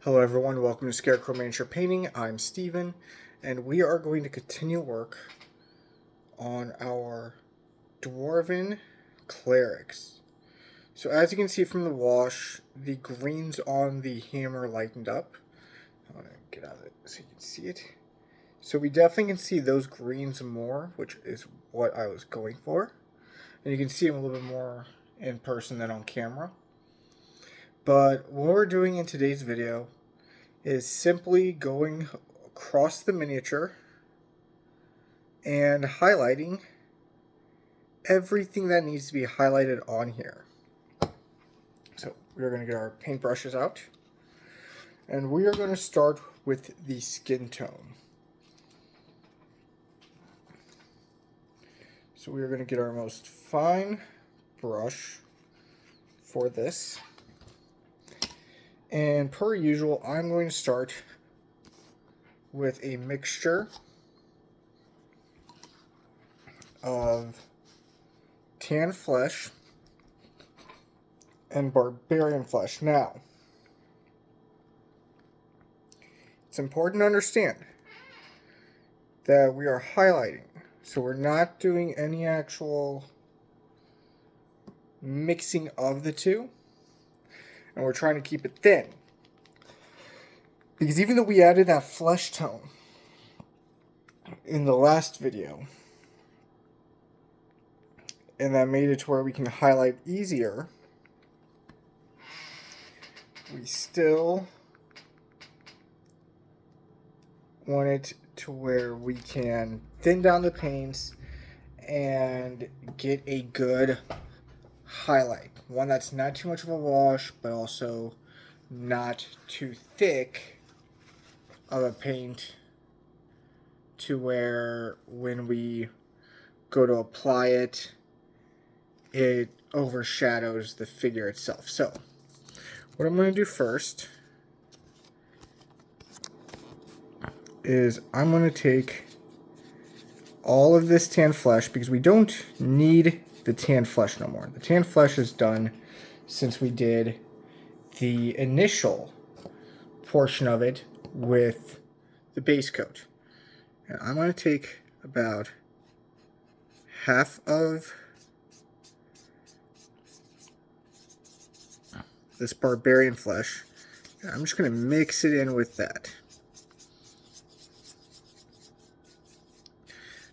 Hello everyone, welcome to Scarecrow Miniature Painting. I'm Steven, and we are going to continue work on our Dwarven Clerics. So as you can see from the wash, the greens on the hammer lightened up. I want to get out of it so you can see it. So we definitely can see those greens more, which is what I was going for. And you can see them a little bit more in person than on camera. But what we're doing in today's video is simply going across the miniature and highlighting everything that needs to be highlighted on here. So we're going to get our paintbrushes out, and we are going to start with the skin tone. So we are going to get our most fine brush for this. And per usual, I'm going to start with a mixture of tan flesh and barbarian flesh. Now, it's important to understand that we are highlighting, so we're not doing any actual mixing of the two, and we're trying to keep it thin. Because even though we added that flesh tone in the last video, and that made it to where we can highlight easier, we still want it to where we can thin down the paints and get a good highlight. One that's not too much of a wash, but also not too thick of a paint to where when we go to apply it, it overshadows the figure itself. So what I'm going to do first is I'm going to take all of this tan flesh, because we don't need the tan flesh no more. The tan flesh is done since we did the initial portion of it with the base coat. And I'm going to take about half of this barbarian flesh, and I'm just going to mix it in with that.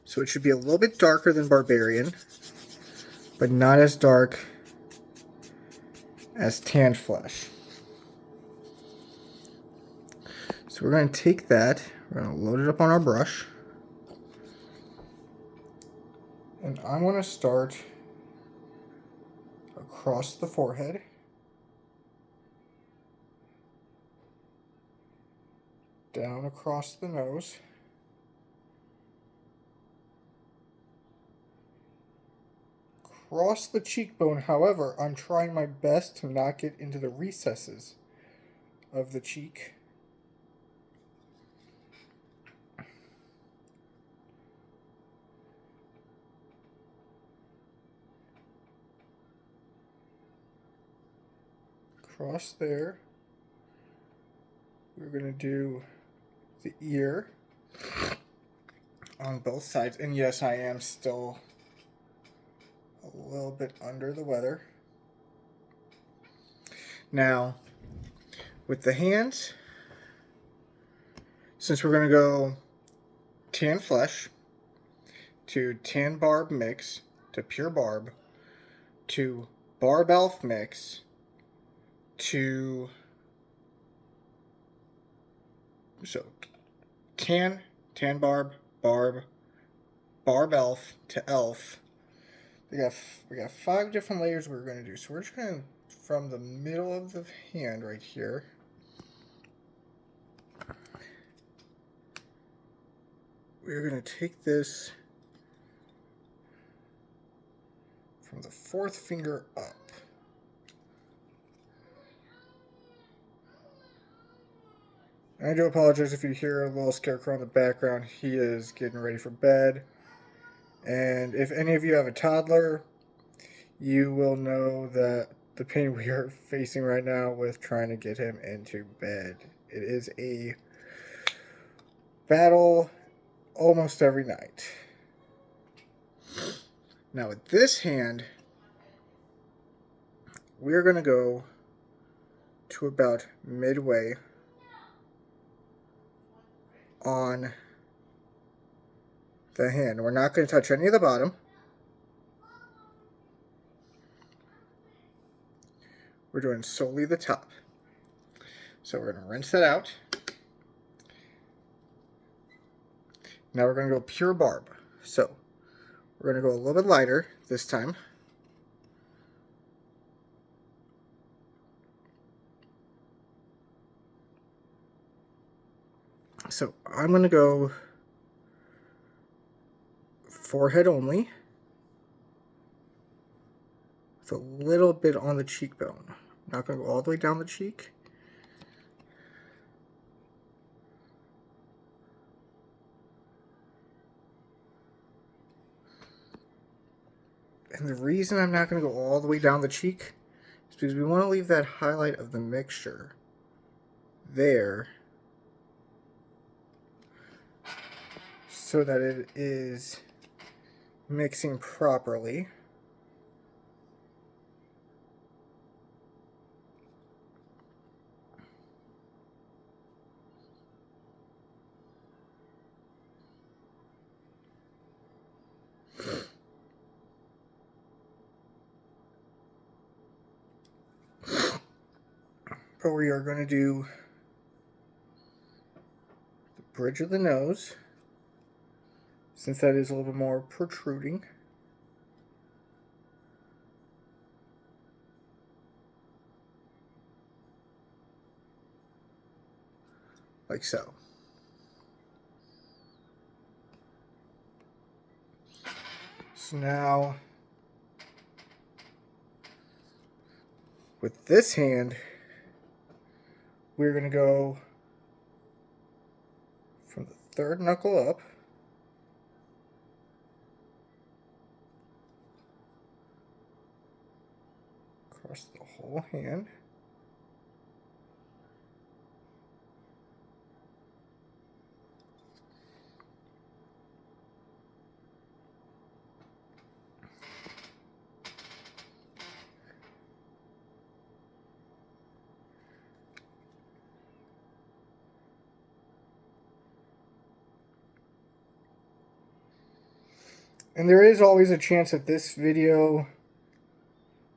So it should be a little bit darker than barbarian, but not as dark as tan flesh. So we're going to take that, we're going to load it up on our brush, and I'm going to start across the forehead, down across the nose, across the cheekbone. However, I'm trying my best to not get into the recesses of the cheek. Across there. We're going to do the ear on both sides. And yes, I am still a little bit under the weather. Now, with the hands, since we're going to go tan flesh to tan barb mix to pure barb to barb elf mix to tan barb, barb elf to elf. We got 5 different layers we're going to do. So we're just going to, from the middle of the hand right here, we're going to take this from the 4th finger up. I do apologize if you hear a little scarecrow in the background. He is getting ready for bed. And if any of you have a toddler, you will know that the pain we are facing right now with trying to get him into bed It is a battle almost every night. Now with this hand, we're going to go to about midway on the hand. We're not going to touch any of the bottom. We're doing solely the top. So we're going to rinse that out. Now we're going to go pure barb. So we're going to go a little bit lighter this time. So I'm going to go forehead only, with a little bit on the cheekbone. I'm not going to go all the way down the cheek. And the reason I'm not going to go all the way down the cheek is because we want to leave that highlight of the mixture there so that it is mixing properly. But we are going to do the bridge of the nose, since that is a little bit more protruding. Like so. So now, with this hand, we're going to go from the third knuckle up, across the whole hand. And there is always a chance that this video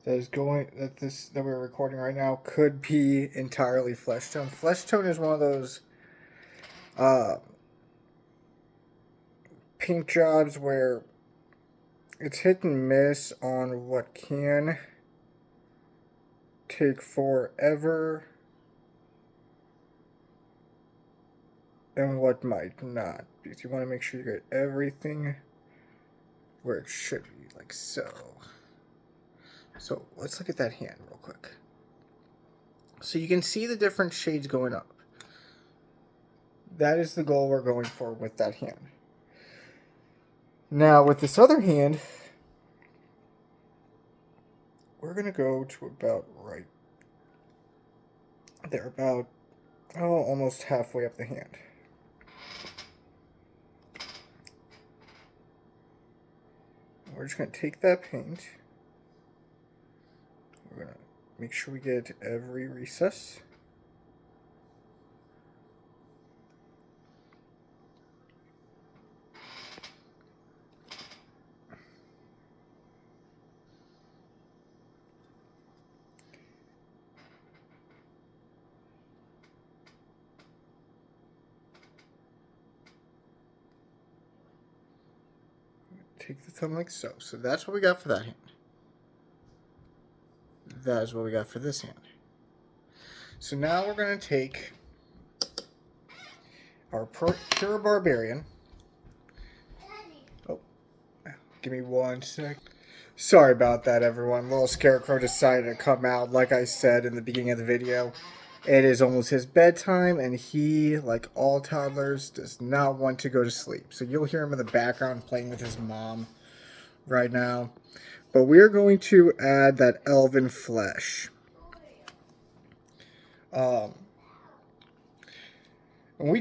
that we're recording right now could be entirely flesh tone. Flesh tone is one of those paint jobs where it's hit and miss on what can take forever and what might not, because you want to make sure you get everything where it should be, like so. So let's look at that hand real quick. So you can see the different shades going up. That is the goal we're going for with that hand. Now with this other hand, we're going to go to about right there, about almost halfway up the hand. We're just going to take that paint. We're going to make sure we get every recess. Take the thumb like so. So that's what we got for that hand. That is what we got for this hand. So now we're going to take our Pure Barbarian. Oh, give me 1 sec. Sorry about that, everyone. Little Scarecrow decided to come out. Like I said in the beginning of the video, it is almost his bedtime, and he, like all toddlers, does not want to go to sleep. So you'll hear him in the background playing with his mom right now. But we're going to add that elven flesh. When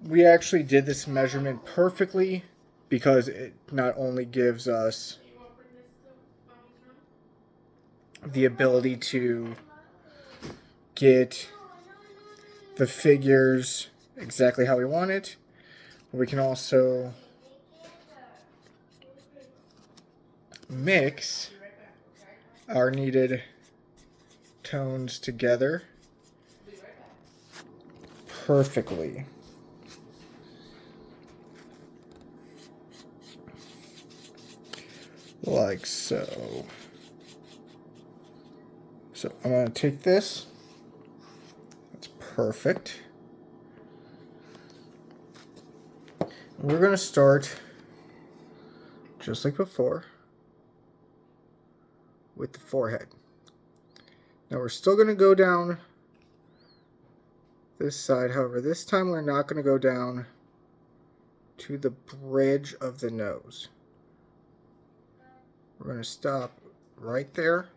we actually did this measurement perfectly because it not only gives us the ability to get the figures exactly how we want it, we can also mix our needed tones together perfectly. Like so. So I'm going to take this. That's perfect. We're going to start, just like before, with the forehead. Now we're still going to go down this side. However, this time we're not going to go down to the bridge of the nose. We're going to stop right there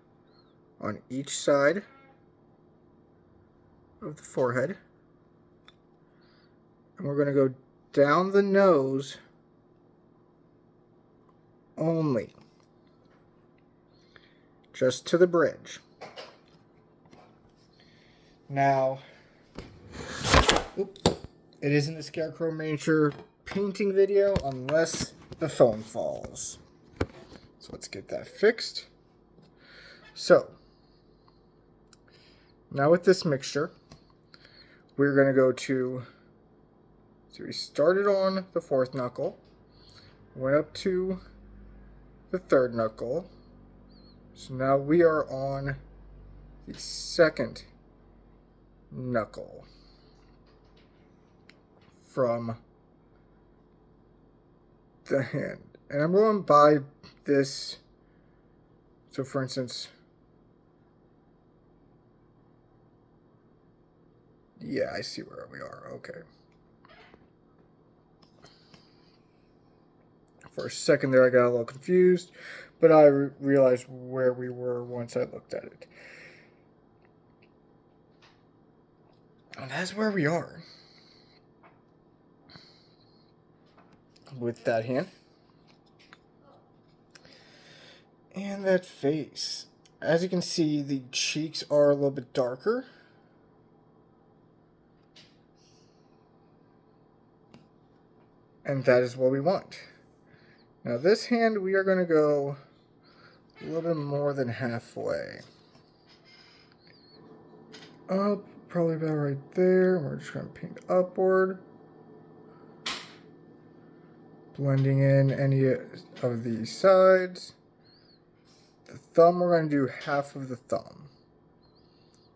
on each side of the forehead. And we're going to go down the nose only, just to the bridge. Now, it isn't a Scarecrow miniature painting video unless the phone falls. So let's get that fixed. So, now with this mixture, we're going to go to, so we started on the fourth knuckle, went up to the third knuckle, so now we are on the second knuckle from the hand. And I'm going by this, so for instance, yeah, I see where we are, okay. For a second there I got a little confused, but I realized where we were once I looked at it. And that's where we are. With that hand. And that face. As you can see, the cheeks are a little bit darker. And that is what we want. Now this hand, we are going to go a little bit more than halfway. Up, probably about right there. We're just going to paint upward. Blending in any of the sides. The thumb, we're going to do half of the thumb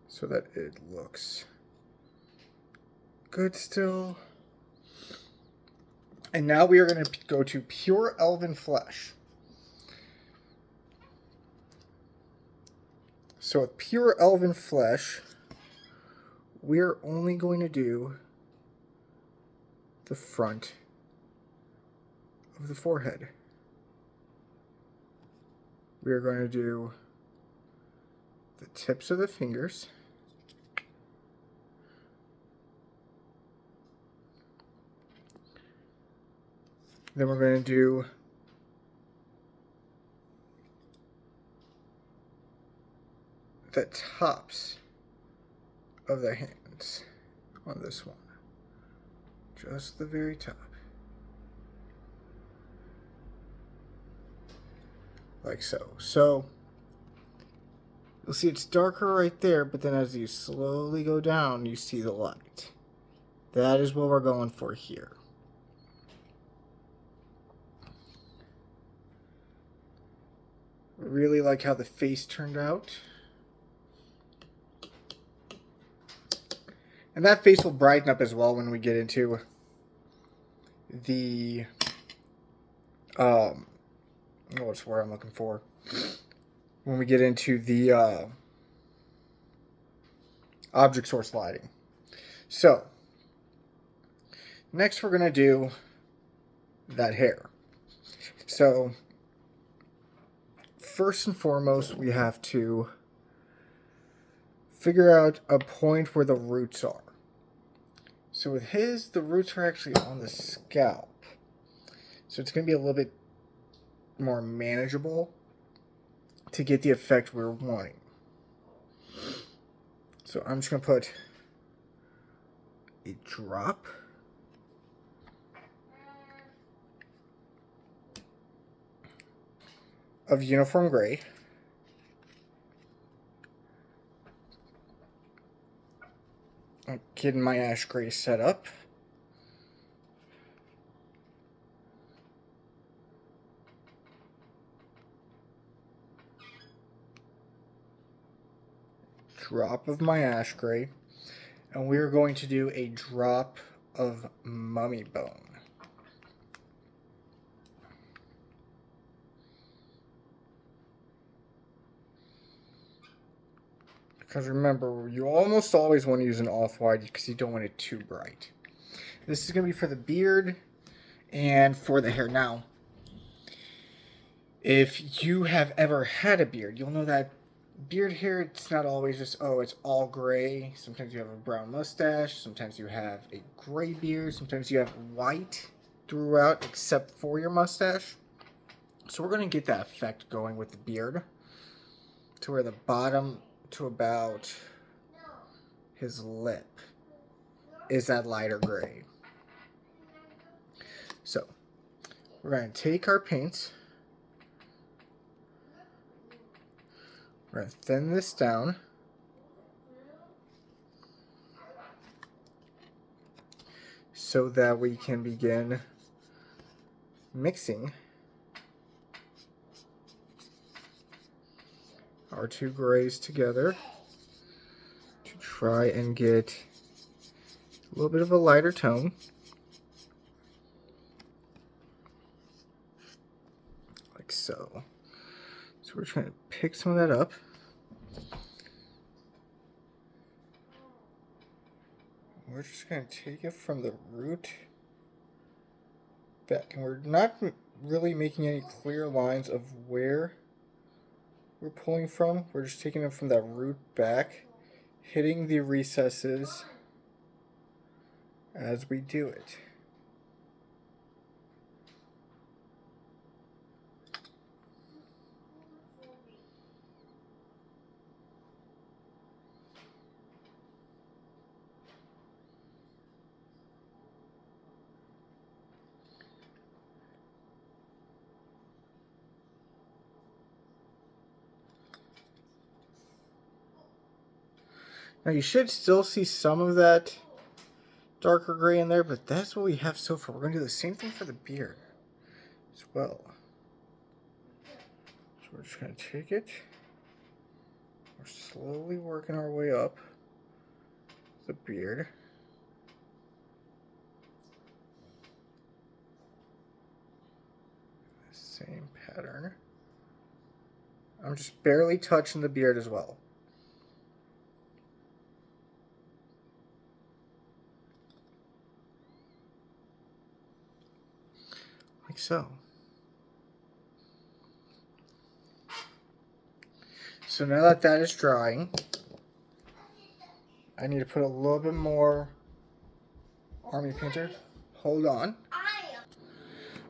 so that it looks good still. And now we are going to go to pure elven flesh. So with pure elven flesh, we're only going to do the front of the forehead. We are going to do the tips of the fingers. Then we're going to do the tops of the hands on this one. Just the very top. Like so. So, you'll see it's darker right there, but then as you slowly go down, you see the light. That is what we're going for here. Really like how the face turned out. And that face will brighten up as well when we get into the what's the word I'm looking for? When we get into the object source lighting. So, next we're going to do that hair. So, first and foremost, we have to figure out a point where the roots are. So with his, the roots are actually on the scalp. So it's going to be a little bit more manageable to get the effect we're wanting. So I'm just going to put a drop of uniform gray. I'm getting my ash gray set up. Drop of my ash gray. And we're going to do a drop of mummy bone. Because remember, you almost always want to use an off-white because you don't want it too bright. This is going to be for the beard and for the hair. Now, if you have ever had a beard, you'll know that beard hair, it's not always just, oh, it's all gray. Sometimes you have a brown mustache. Sometimes you have a gray beard. Sometimes you have white throughout except for your mustache. So we're going to get that effect going with the beard to where the bottom to about his lip is that lighter gray. So we're going to take our paints. We're going to thin this down. So that we can begin mixing our two grays together to try and get a little bit of a lighter tone. Like so. So we're trying to pick some of that up. We're just going to take it from the root back. And we're not really making any clear lines of where we're pulling from. We're just taking it from that root back, hitting the recesses as we do it. Now you should still see some of that darker gray in there, but that's what we have so far. We're going to do the same thing for the beard as well. So we're just going to take it. We're slowly working our way up the beard. Same pattern. I'm just barely touching the beard as well. Like so. So now that that is drying, I need to put a little bit more army painter. Hold on.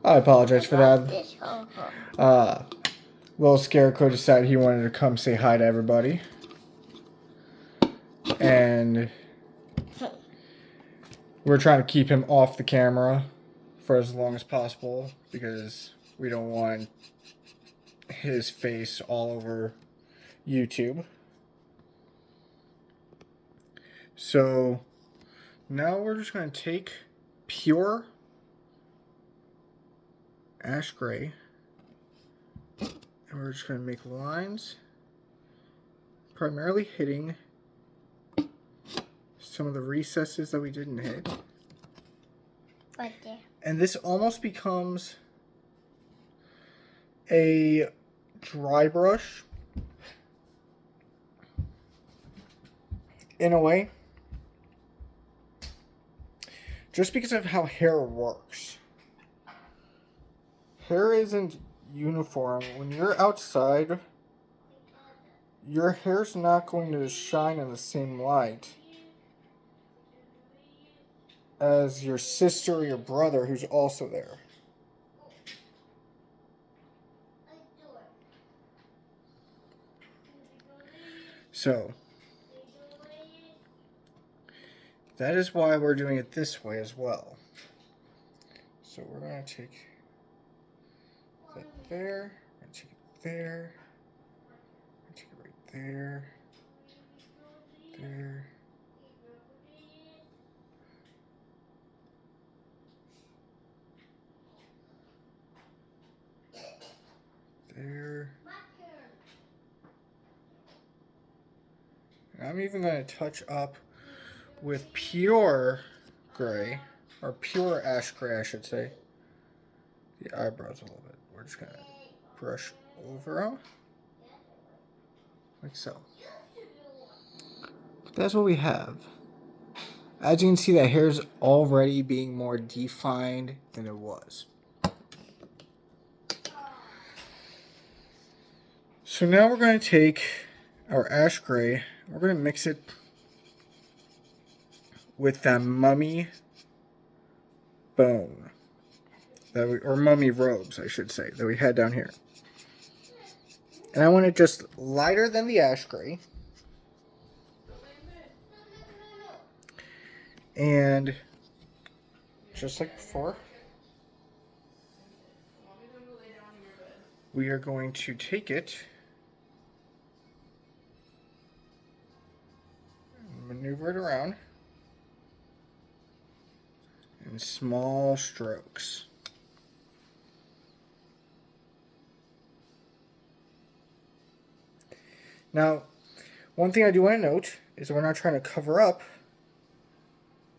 I apologize for that. Little Scarecrow decided he wanted to come say hi to everybody. And we're trying to keep him off the camera for as long as possible because we don't want his face all over YouTube. So now we're just going to take pure ash gray and we're just going to make lines, primarily hitting some of the recesses that we didn't hit. Right there. And this almost becomes a dry brush in a way, just because of how hair works. Hair isn't uniform. When you're outside, your hair's not going to shine in the same light as your sister or your brother who's also there. So, that is why we're doing it this way as well. So we're going to take that there, we're going to take it there, take it right there, there. There. And I'm even going to touch up with pure gray, or pure ash gray, I should say, the eyebrows a little bit. We're just going to brush over them, like so. But that's what we have. As you can see, that hair is already being more defined than it was. So now we're going to take our ash gray, we're going to mix it with that mummy bone, or mummy robes, I should say, that we had down here. And I want it just lighter than the ash gray. And just like before, we are going to take it, maneuver it around in small strokes. Now, one thing I do want to note is we're not trying to cover up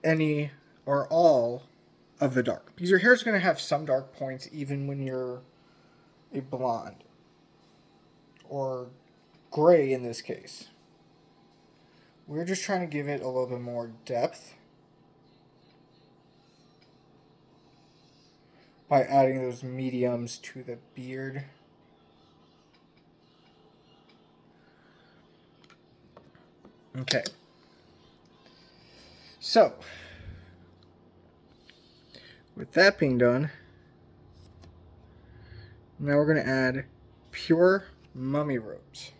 any or all of the dark, because your hair is going to have some dark points even when you're a blonde or gray in this case. We're just trying to give it a little bit more depth by adding those mediums to the beard. Okay. So, with that being done, now we're going to add pure mummy robes.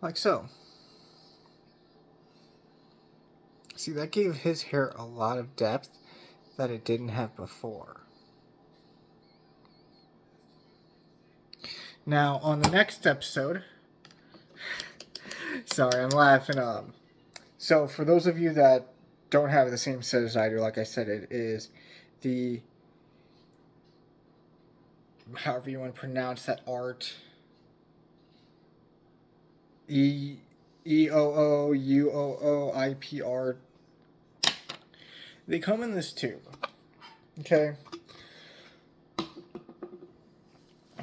Like so. See, that gave his hair a lot of depth that it didn't have before. Now, on the next episode, sorry, I'm laughing. So, for those of you that don't have the same set as I do, like I said, it is the, however you want to pronounce that art, EOOUOOIPR. They come in this tube. Okay.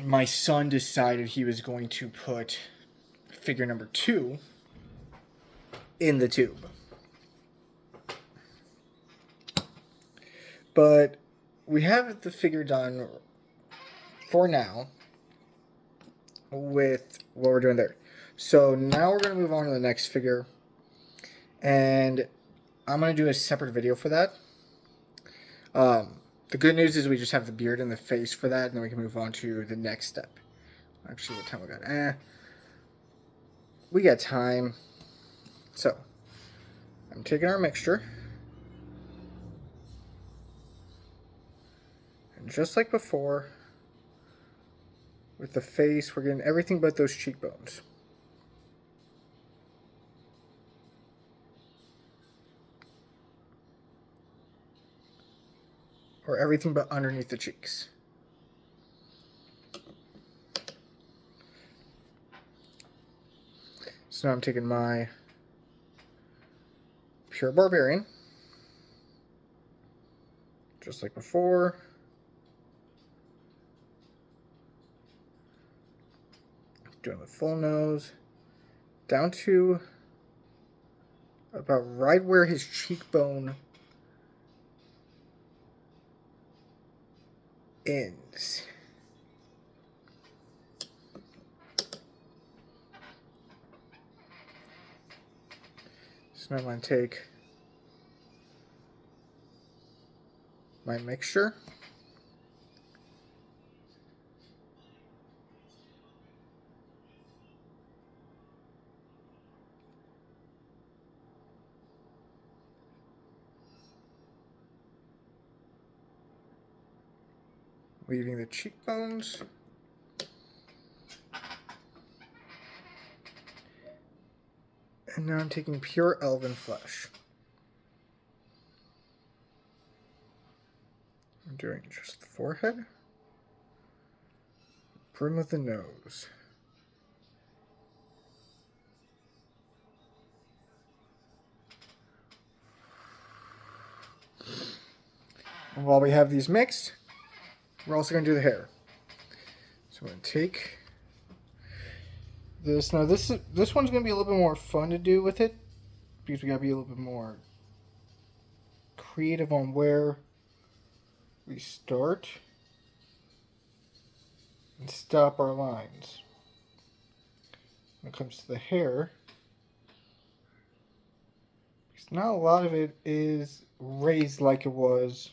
My son decided he was going to put figure number 2 in the tube. But we have the figure done for now with what we're doing there. So now we're going to move on to the next figure. And I'm going to do a separate video for that. The good news is we just have the beard and the face for that, and then we can move on to the next step. Actually, what time we got? we got time. So, I'm taking our mixture. And just like before, with the face, we're getting everything but those cheekbones. Or everything but underneath the cheeks. So now I'm taking my pure barbarian. Just like before. Doing the full nose. Down to about right where his cheekbone ends. So now I'm going to take my mixture. Leaving the cheekbones. And now I'm taking pure elven flesh. I'm doing just the forehead. Brim of the nose. And while we have these mixed, we're also going to do the hair. So I'm going to take this. Now this one's going to be a little bit more fun to do with it, because we got to be a little bit more creative on where we start and stop our lines. When it comes to the hair, because not a lot of it is raised like it was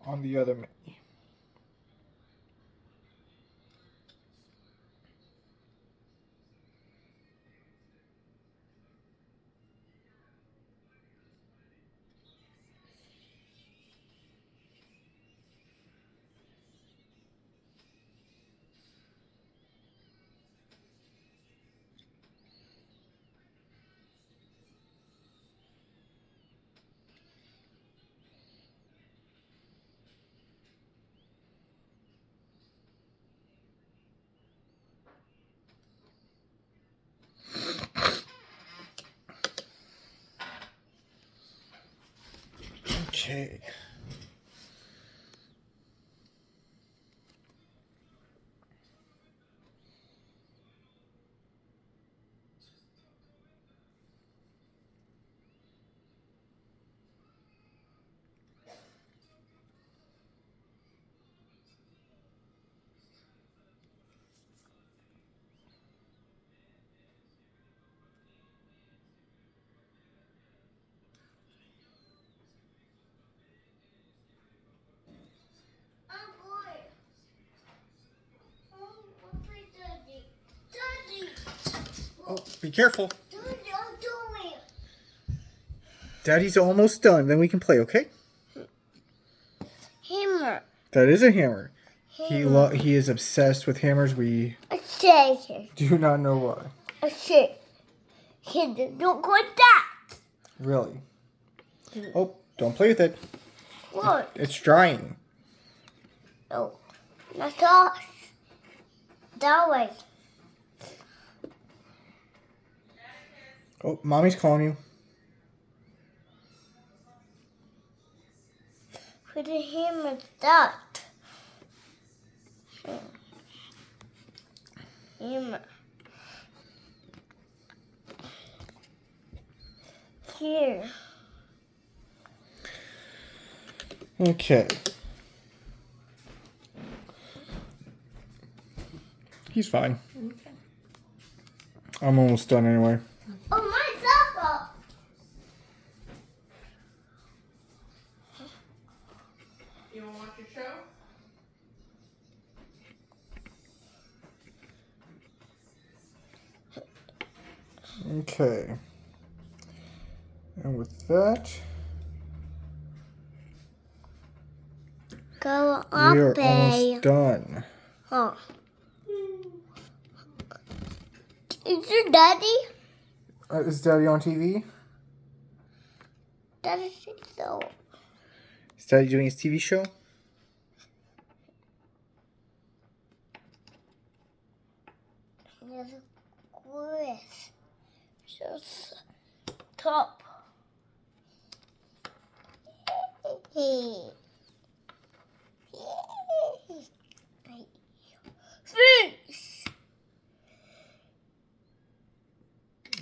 on the other mini. Okay. Oh, be careful. Daddy's almost done. Then we can play, okay? Hammer. That is a hammer. Hammer. He is obsessed with hammers. We A shaker. do not know why. A shake. Kid, don't go like that. Really? Oh, don't play with it. What? It's drying. Oh, not us. That way. Oh, mommy's calling you. Put the hammer that. Hammer. Here. Okay. He's fine. Okay. I'm almost done anyway. Oh, mine's up. You want to watch your show? Okay. And with that, Go we are up, almost done. Oh. Is your daddy? Is Daddy on TV? Daddy so. Is Daddy doing his TV show? Yes, of course. Just top. Fish.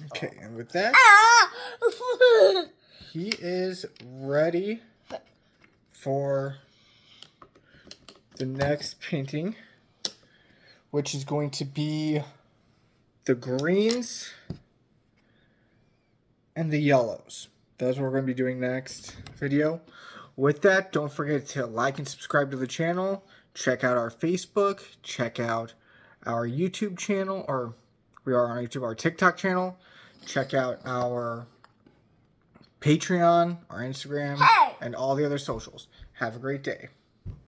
Okay, and with that, Ah! he is ready for the next painting, which is going to be the greens and the yellows. That's what we're going to be doing next video. With that, don't forget to like and subscribe to the channel. Check out our Facebook. Check out our YouTube channel, or we are on YouTube, our TikTok channel. Check out our Patreon, our Instagram, and all the other socials. Have a great day.